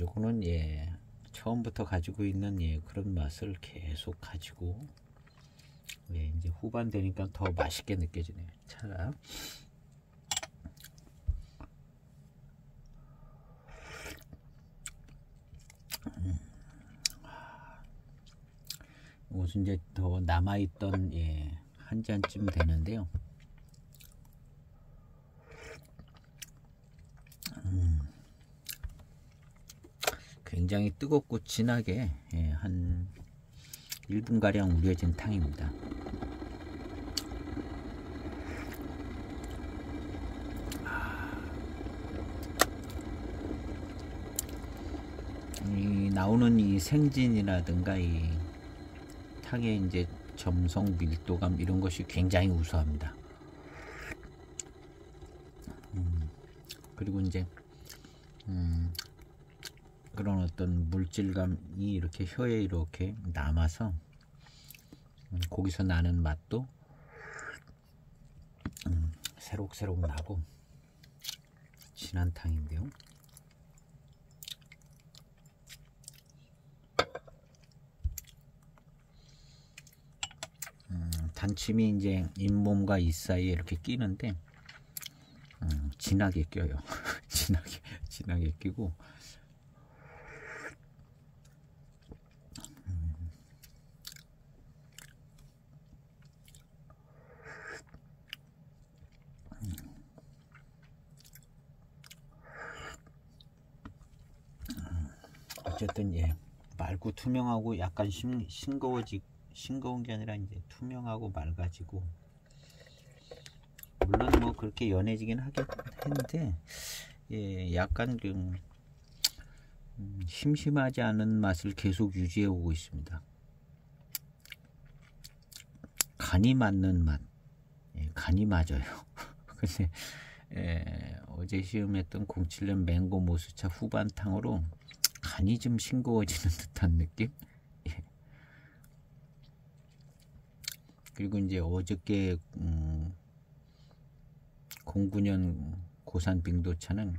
요거는 예, 처음부터 가지고 있는 예, 그런 맛을 계속 가지고 예, 이제 후반 되니까 더 맛있게 느껴지네요. 차. 이것은 이제 더 남아있던 예, 한 잔쯤 되는데요. 굉장히 뜨겁고 진하게 예, 한 1분가량 우려진 탕입니다. 이 나오는 이 생진이라든가 이 탕의 이제 점성 밀도감 이런 것이 굉장히 우수합니다. 그리고 이제 그런 어떤 물질감이 이렇게 혀에 이렇게 남아서 거기서 나는 맛도 새록새록 나고 진한 탕인데요. 단침이 이제 잇몸과 잇 사이에 이렇게 끼는데 진하게 껴요. 진하게 끼고 어쨌든 예, 맑고 투명하고 약간 싱거운 게 아니라 이제 투명하고 맑아지고, 물론 뭐 그렇게 연해지긴 했는데 예, 약간 좀 심심하지 않은 맛을 계속 유지해 오고 있습니다. 간이 맞는 맛, 예, 간이 맞아요. 근데 예, 어제 시음했던 07년 맹고 모수차 후반탕으로 간이 좀 싱거워지는 듯한 느낌. 예. 그리고 이제 어저께 09년 고산 빙도차는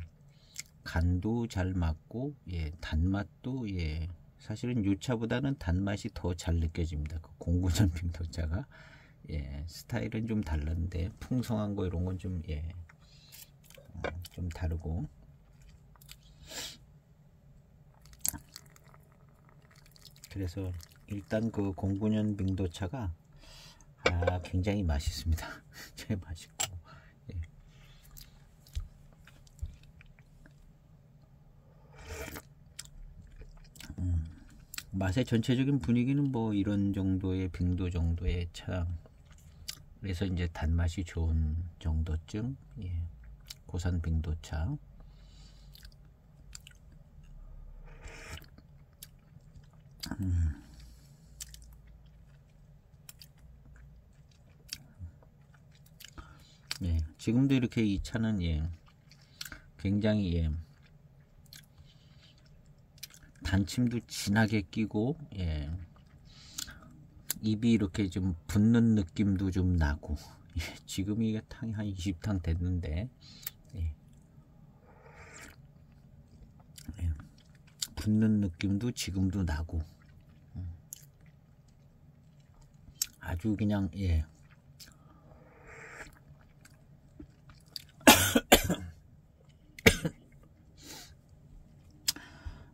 간도 잘 맞고 예, 단맛도 예, 사실은 요 차보다는 단맛이 더 잘 느껴집니다. 그 09년 빙도차가 예, 스타일은 좀 다른데 풍성한 거 이런 건 좀 예, 좀 다르고, 그래서 일단 그 09년 빙도차가 굉장히 맛있습니다. 제일 맛있고 예. 맛의 전체적인 분위기는 뭐 이런 정도의 빙도 정도의 차. 그래서 이제 단맛이 좋은 정도쯤. 예. 고산 빙도차. 예. 지금도 이렇게 이 차는 예. 굉장히 예. 단침도 진하게 끼고 예. 입이 이렇게 좀 붓는 느낌도 좀 나고 예. 지금 이게 탕이 한 20탕 됐는데 예. 예. 붓는 느낌도 지금도 나고 아주 그냥 예.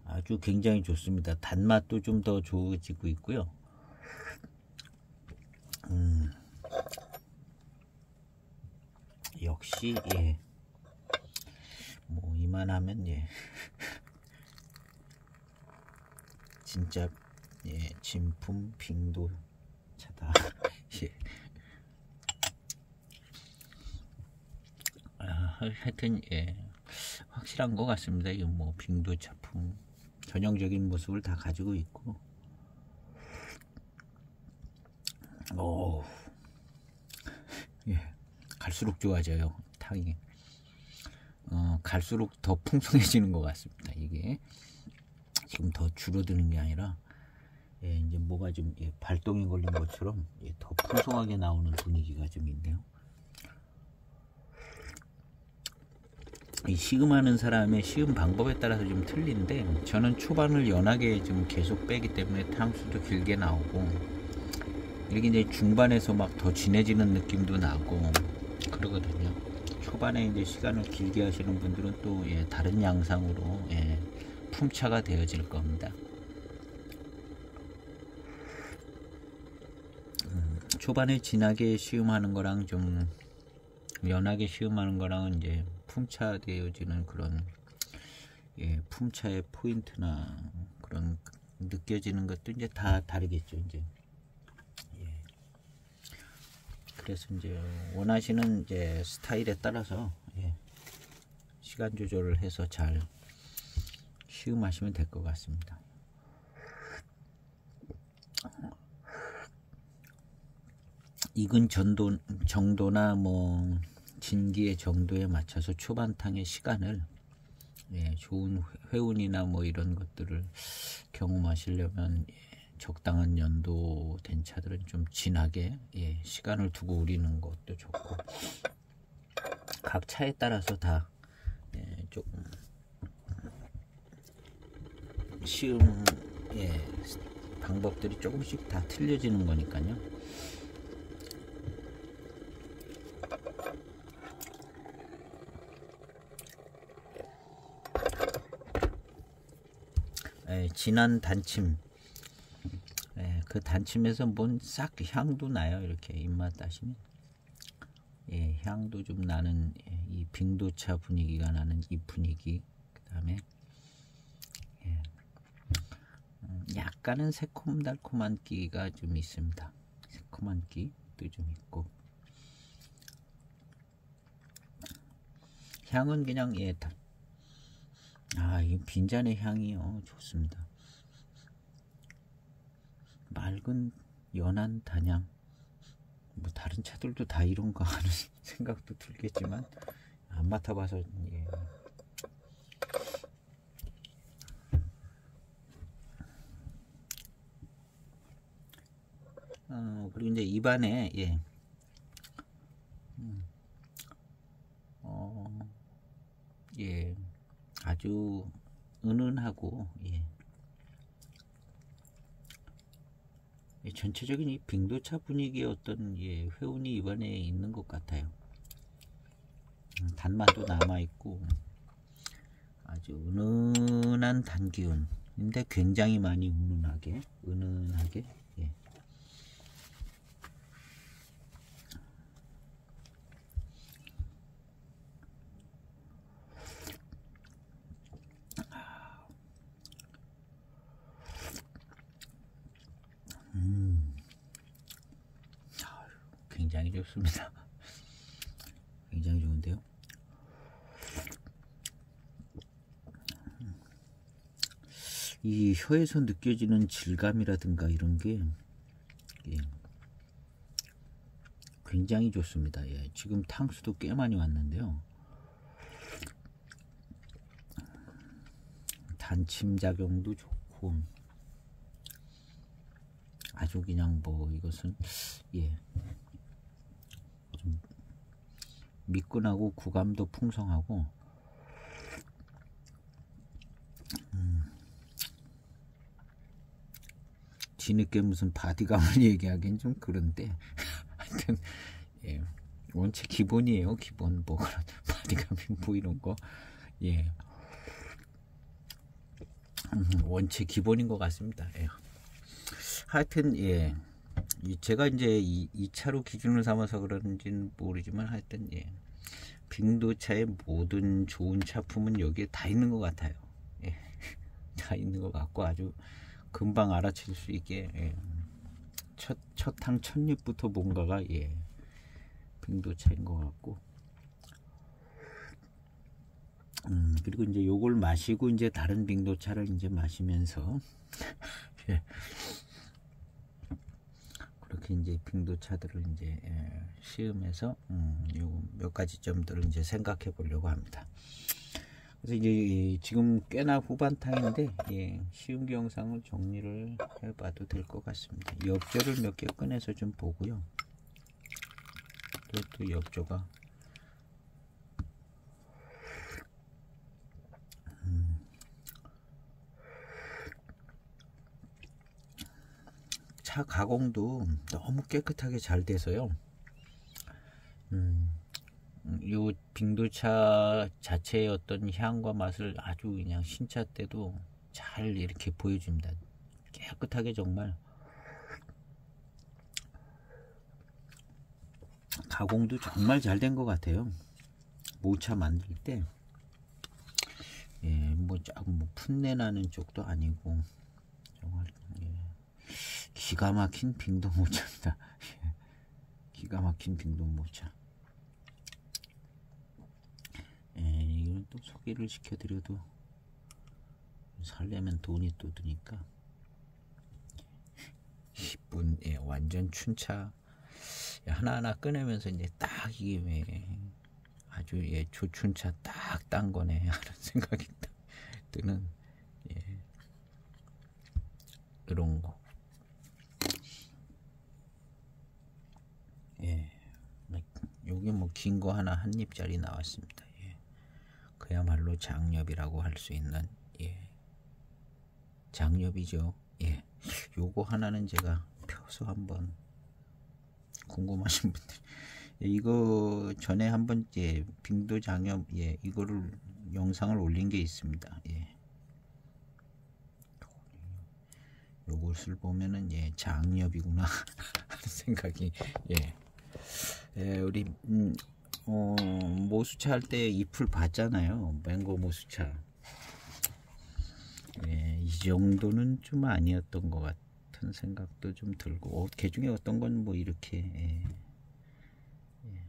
아주 굉장히 좋습니다. 단맛도 좀 더 좋아지고 있고요. 역시 예. 뭐 이만하면 예. 진짜 예, 진품 빙도 차다. 예. 하여튼 예. 확실한 것 같습니다. 이 뭐 빙도 차품 전형적인 모습을 다 가지고 있고. 오. 예. 갈수록 좋아져요. 탕이. 갈수록 더 풍성해지는 것 같습니다. 이게 지금 더 줄어드는 게 아니라 예, 이제 뭐가 좀 예, 발동이 걸린 것처럼 예, 더 풍성하게 나오는 분위기가 좀 있네요. 이 시음하는 사람의 시음 방법에 따라서 좀 틀린데 저는 초반을 연하게 좀 계속 빼기 때문에 탕수도 길게 나오고 이렇게 이제 중반에서 막 더 진해지는 느낌도 나고 그러거든요. 초반에 이제 시간을 길게 하시는 분들은 또 예, 다른 양상으로 예, 품차가 되어질 겁니다. 초반에 진하게 시음하는 거랑 좀 연하게 시음하는 거랑은 이제 품차 되어지는 그런 예, 품차의 포인트나 그런 느껴지는 것도 이제 다 다르겠죠. 이제 예. 그래서 이제 원하시는 이제 스타일에 따라서 예, 시간 조절을 해서 잘 시음하시면 될 것 같습니다. 익은 정도나 뭐 진기의 정도에 맞춰서 초반탕의 시간을 예, 좋은 회운이나 뭐 이런 것들을 경험하시려면 예, 적당한 연도 된 차들은 좀 진하게 예, 시간을 두고 우리는 것도 좋고 각 차에 따라서 다 예, 조금 시음 예, 방법들이 조금씩 다 틀려지는 거니까요. 예, 진한 단침 예, 그 단침에서 뭔 싹 향도 나요. 이렇게 입맛 따시면 예, 향도 좀 나는 예, 이 빙도차 분위기가 나는 이 분위기 그 다음에 예, 약간은 새콤달콤한 끼가 좀 있습니다. 새콤한 끼도 좀 있고 향은 그냥 예, 이 빈잔의 향이요 좋습니다. 맑은 연한 단향 뭐 다른 차들도 다 이런가 하는 생각도 들겠지만 안 맡아봐서 예. 그리고 이제 입안에 예. 예. 아주 은은하고 예. 전체적인 이 빙도차 분위기의 어떤 예, 회운이 입안에 있는 것 같아요. 단맛도 남아있고 아주 은은한 단기운인데 굉장히 많이 은은하게 예. 굉장히 좋습니다. 굉장히 좋은데요. 이 혀에서 느껴지는 질감이라든가 이런 게 예, 굉장히 좋습니다. 예, 지금 탕수도 꽤 많이 왔는데요. 단침 작용도 좋고 아주 그냥 뭐 이것은 예, 좀 미끈하고 구감도 풍성하고 뒤늦게 무슨 바디감을 얘기하기엔 좀 그런데 하여튼 예, 원체 기본이에요. 기본 뭐 그런 바디감이 뭐 이런 거 예, 원체 기본인 것 같습니다. 예. 하여튼 예, 제가 이제 이 차로 기준을 삼아서 그런지는 모르지만 하여튼 예, 빙도차의 모든 좋은 차품은 여기에 다 있는 것 같아요. 예, 다 있는 것 같고 아주 금방 알아챌 수 있게 예, 첫탕 첫입부터 뭔가가 예, 빙도차인 것 같고 그리고 이제 요걸 마시고 이제 다른 빙도차를 이제 마시면서 예, 그렇게 이제 빙도차들을 이제 예, 시음해서 요 몇 가지 점들을 이제 생각해 보려고 합니다. 그래서 이제 지금 꽤나 후반타인데 예, 시음기 영상을 정리를 해봐도 될 것 같습니다. 엽조를 몇 개 꺼내서 좀 보고요. 또 엽조가 차 가공도 너무 깨끗하게 잘 돼서요. 요 빙도차 자체의 어떤 향과 맛을 아주 그냥 신차 때도 잘 이렇게 보여줍니다. 깨끗하게 정말 가공도 정말 잘 된 것 같아요. 모차 만들 때 예, 뭐 풋내 나는 쪽도 아니고 정말 예, 기가 막힌 빙도 모차입니다. 예, 기가 막힌 빙도 모차. 예, 이건 또 소개를 시켜드려도 살려면 돈이 또 드니까 이쁜 예, 완전 춘차 하나하나 꺼내면서 이제 딱 이게 아주 예, 조춘차 딱 딴 거네 하는 생각이 드는 예, 이런 거. 예, 여기 뭐 긴 거 하나 한 입짜리 나왔습니다. 예, 그야말로 장엽이라고 할 수 있는 예, 장엽이죠. 예, 요거 하나는 제가 펴서 한번 궁금하신 분들 예, 이거 전에 한번 예, 빙도 장엽 예, 이거를 영상을 올린 게 있습니다. 예. 요것을 보면은 예, 장엽이구나 하는 생각이 예. 예, 우리 모수차 할 때 잎을 봤잖아요. 맹고 모수차. 예, 이 정도는 좀 아니었던 것 같은 생각도 좀 들고 개중에 어떤 건 뭐 이렇게 예, 예.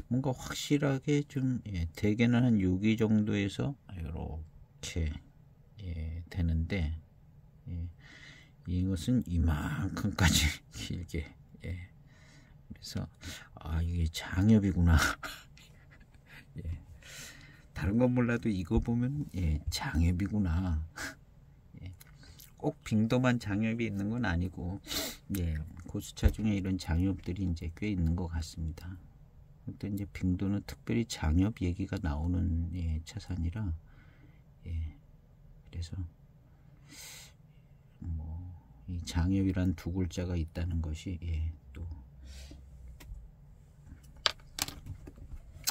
뭔가 확실하게 좀 예, 대개는 한 6위 정도에서 이렇게 예, 되는데 예, 이것은 이만큼까지 길게 예. 그래서 아 이게 장엽이구나. 예. 다른 건 몰라도 이거 보면 예, 장엽이구나. 예. 꼭 빙도만 장엽이 있는 건 아니고 예, 고수차 중에 이런 장엽들이 이제 꽤 있는 것 같습니다. 또 이제 빙도는 특별히 장엽 얘기가 나오는 예, 차산이라 예, 그래서 뭐 이 장엽이란 두 글자가 있다는 것이 예, 또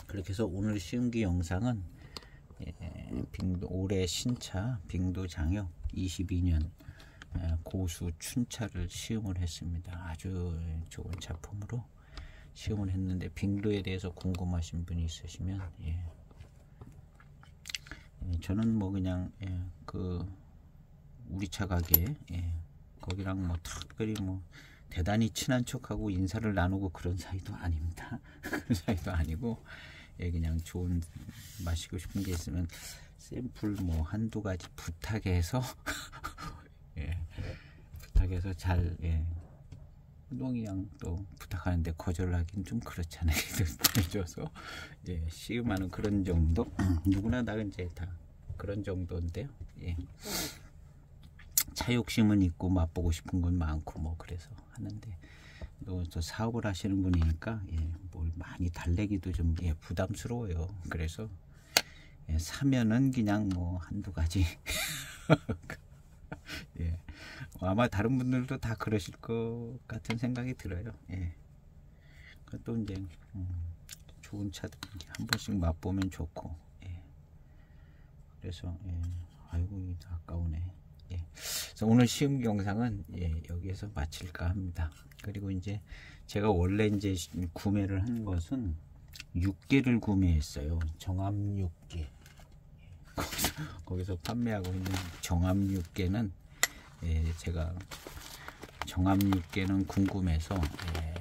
그렇게 해서 오늘 시음기 영상은 예, 빙도 올해 신차 빙도 장엽 22년 고수 춘차를 시음을 했습니다. 아주 좋은 작품으로 시음을 했는데 빙도에 대해서 궁금하신 분이 있으시면 예, 저는 뭐 그냥 예, 그 우리 차 가게 예, 거기랑 뭐 특별히 뭐 대단히 친한 척하고 인사를 나누고 그런 사이도 아닙니다. 그런 사이도 아니고, 예, 그냥 좋은 마시고 싶은 게 있으면 샘플 뭐 한두 가지 부탁해서 예, 부탁해서 잘, 예, 운동이양 또 부탁하는데 거절하긴 좀 그렇잖아요. 해줘서, 예, 시음하는 그런 정도. 누구나 다 이제 다 그런 정도인데요. 예. 차 욕심은 있고 맛보고 싶은 건 많고 뭐 그래서 하는데, 또 사업을 하시는 분이니까, 예, 뭘 많이 달래기도 좀, 예, 부담스러워요. 그래서, 예, 사면은 그냥 뭐 한두 가지 예, 아마 다른 분들도 다 그러실 것 같은 생각이 들어요. 예. 또 이제 좋은 차들 한 번씩 맛보면 좋고, 예. 그래서, 예, 아이고 아까우네. 예. 그래서 오늘 시음 영상은, 예, 여기에서 마칠까 합니다. 그리고 이제 제가 원래 이제 구매를 한 것은 6개를 구매했어요. 정암 6개. 거기서 판매하고 있는 정암 6개는, 예, 제가 정암 6개는 궁금해서, 예,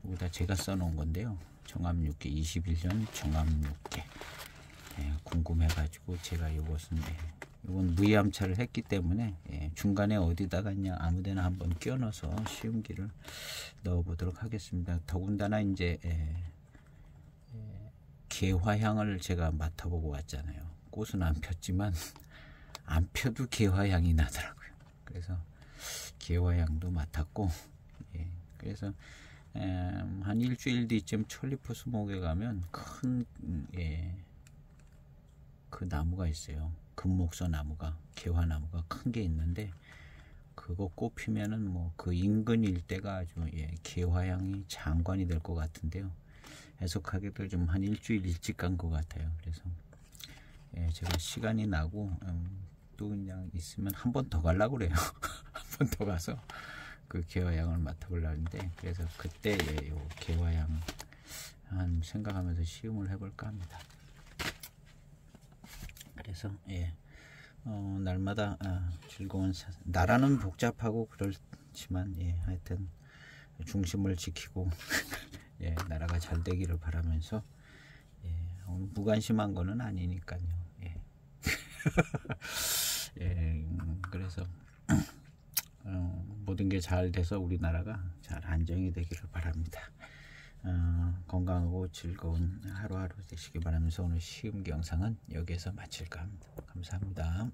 여기다 제가 써놓은 건데요. 정암 6개 21년 정암 6개, 예, 궁금해가지고 제가 이것은, 예, 이건 무이암차를 했기 때문에, 예, 중간에 어디다가 그냥 아무데나 한번 끼워 넣어서 시음기를 넣어 보도록 하겠습니다. 더군다나 이제, 개화향을 제가 맡아보고 왔잖아요. 꽃은 안 폈지만 안 펴도 개화향이 나더라고요. 그래서 개화향도 맡았고, 예, 그래서 한 일주일 뒤쯤 천리포 수목에 가면 큰, 예, 그 나무가 있어요. 금목서 나무가, 개화나무가 큰 게 있는데, 그거 꽃 피면은 뭐 그 인근 일대가 아주, 예, 개화향이 장관이 될 것 같은데요. 해석하기도 좀 한 일주일 일찍 간 것 같아요. 그래서, 예, 제가 시간이 나고, 또 그냥 있으면 한 번 더 가려고 그래요. 한 번 더 가서 그 개화향을 맡아보려고 하는데, 그래서 그때, 예, 요 개화향 한 생각하면서 시음을 해볼까 합니다. 그래서, 예, 날마다 즐거운 나라는 복잡하고 그렇지만, 예, 하여튼 중심을 지키고 예, 나라가 잘 되기를 바라면서, 예, 무관심한 거는 아니니까요. 예. 예, 그래서 모든 게 잘 돼서 우리나라가 잘 안정이 되기를 바랍니다. 건강하고 즐거운 하루하루 되시기 바라면서 오늘 시음기 영상은 여기에서 마칠까 합니다. 감사합니다.